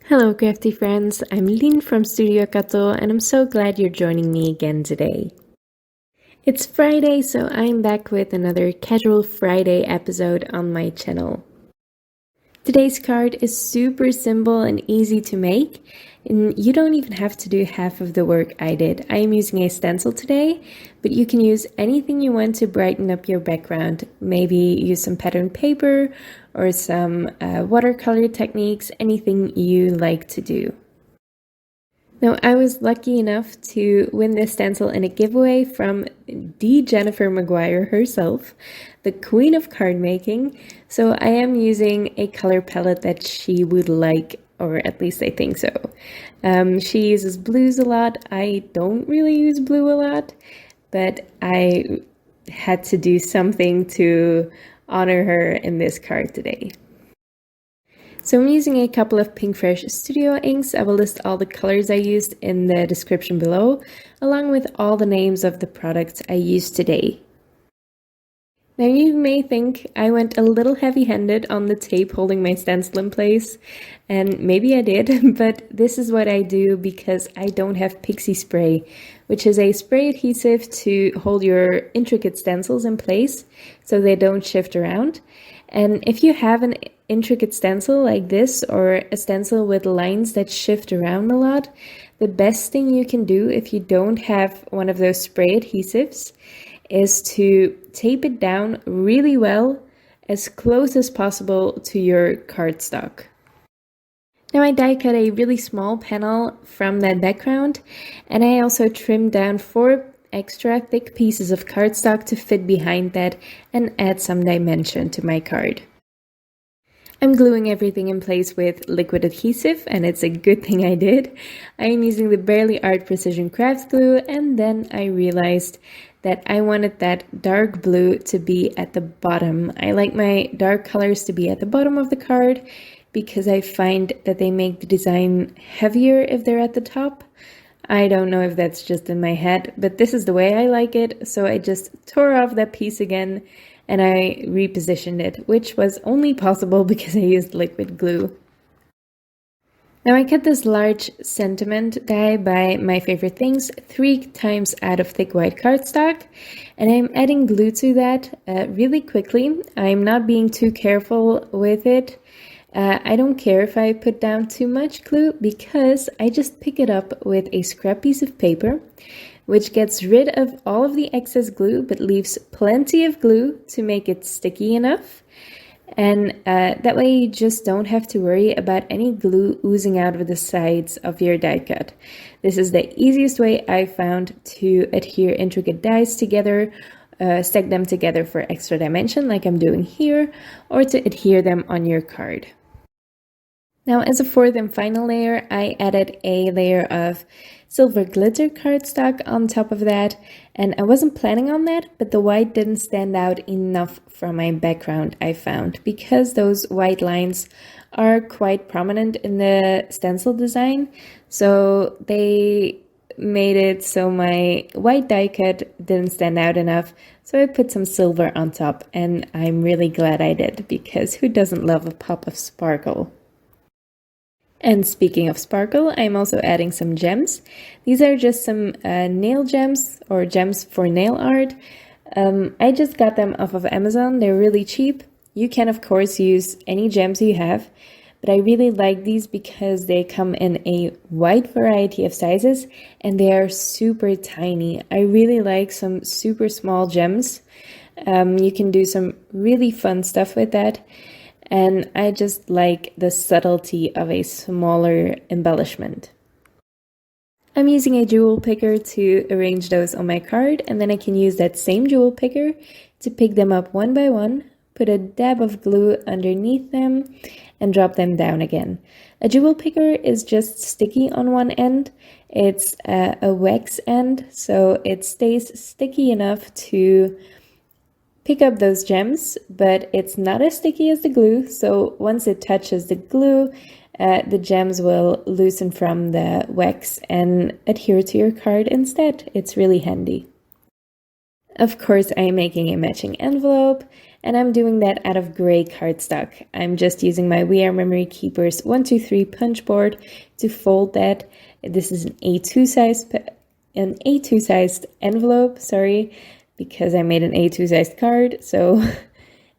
Hello crafty friends, I'm Lynn from Studio Kato and I'm so glad you're joining me again today. It's Friday, so I'm back with another Casual Friday episode on my channel. Today's card is super simple and easy to make, and you don't even have to do half of the work I did. I am using a stencil today, but you can use anything you want to brighten up your background. Maybe use some pattern paper or some watercolor techniques, anything you like to do. Now, I was lucky enough to win this stencil in a giveaway from the Jennifer Maguire herself, the queen of card making. So I am using a color palette that she would like, or at least I think so. She uses blues a lot. I don't really use blue a lot, but I had to do something to honor her in this card today. So I'm using a couple of Pinkfresh Studio inks. I will list all the colors I used in the description below, along with all the names of the products I used today. Now you may think I went a little heavy-handed on the tape holding my stencil in place, and maybe I did, but this is what I do because I don't have pixie spray, which is a spray adhesive to hold your intricate stencils in place so they don't shift around. And if you have an intricate stencil like this, or a stencil with lines that shift around a lot, the best thing you can do if you don't have one of those spray adhesives is to tape it down really well, as close as possible to your cardstock. Now I die cut a really small panel from that background, and I also trimmed down 4 extra thick pieces of cardstock to fit behind that and add some dimension to my card. I'm gluing everything in place with liquid adhesive, and it's a good thing I did. I am using the Barely Art Precision Craft Glue, and then I realized that I wanted that dark blue to be at the bottom. I like my dark colors to be at the bottom of the card because I find that they make the design heavier if they're at the top. I don't know if that's just in my head, but this is the way I like it, so I just tore off that piece again and I repositioned it, which was only possible because I used liquid glue. Now I cut this large sentiment die by My Favorite Things 3 times out of thick white cardstock, and I'm adding glue to that really quickly. I'm not being too careful with it. I don't care if I put down too much glue because I just pick it up with a scrap piece of paper, which gets rid of all of the excess glue but leaves plenty of glue to make it sticky enough. And that way you just don't have to worry about any glue oozing out of the sides of your die cut. This is the easiest way I found to adhere intricate dies together, stack them together for extra dimension like I'm doing here, or to adhere them on your card. Now, as a 4th and final layer, I added a layer of silver glitter cardstock on top of that, and I wasn't planning on that, but the white didn't stand out enough from my background, I found, because those white lines are quite prominent in the stencil design, so they made it so my white die cut didn't stand out enough, so I put some silver on top, and I'm really glad I did, because who doesn't love a pop of sparkle? And speaking of sparkle, I'm also adding some gems. These are just some nail gems, or gems for nail art. I just got them off of Amazon. They're really cheap. You can of course use any gems you have, but I really like these because they come in a wide variety of sizes and they are super tiny. I really like some super small gems. You can do some really fun stuff with that. And I just like the subtlety of a smaller embellishment. I'm using a jewel picker to arrange those on my card, and then I can use that same jewel picker to pick them up one by one, put a dab of glue underneath them, and drop them down again. A jewel picker is just sticky on one end. It's a wax end, so it stays sticky enough to pick up those gems, but it's not as sticky as the glue, so once it touches the glue, the gems will loosen from the wax and adhere to your card instead. It's really handy. Of course, I'm making a matching envelope, and I'm doing that out of gray cardstock. I'm just using my We Are Memory Keepers 123 punch board to fold that. This is an A2 sized envelope, because I made an A2 sized card, so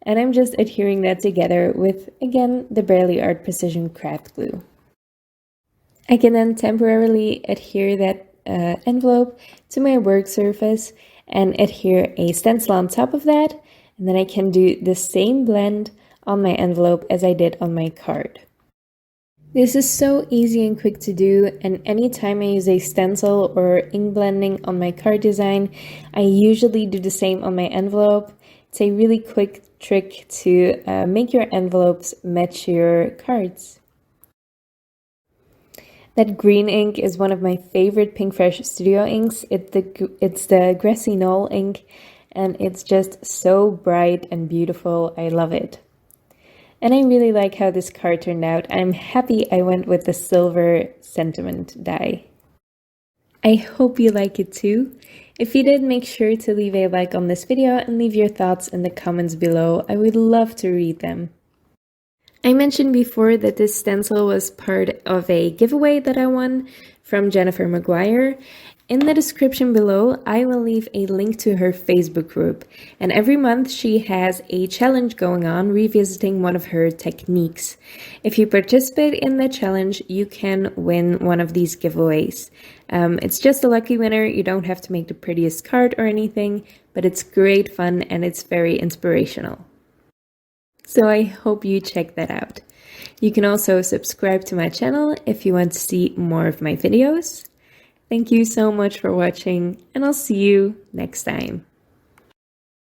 and I'm just adhering that together with, again, the Barely Art Precision Craft Glue. I can then temporarily adhere that envelope to my work surface and adhere a stencil on top of that, and then I can do the same blend on my envelope as I did on my card. This is so easy and quick to do, and anytime I use a stencil or ink blending on my card design, I usually do the same on my envelope. It's a really quick trick to make your envelopes match your cards. That green ink is one of my favorite Pinkfresh studio inks. It's the Grassy Knoll ink, and it's just so bright and beautiful. I love it. And I really like how this card turned out. I'm happy I went with the silver sentiment die. I hope you like it too. If you did, make sure to leave a like on this video and leave your thoughts in the comments below. I would love to read them. I mentioned before that this stencil was part of a giveaway that I won from Jennifer Maguire. In the description below, I will leave a link to her Facebook group, and every month she has a challenge going on revisiting one of her techniques. If you participate in the challenge, you can win one of these giveaways. It's just a lucky winner. You don't have to make the prettiest card or anything, but it's great fun and it's very inspirational. So I hope you check that out. You can also subscribe to my channel if you want to see more of my videos. Thank you so much for watching, and I'll see you next time.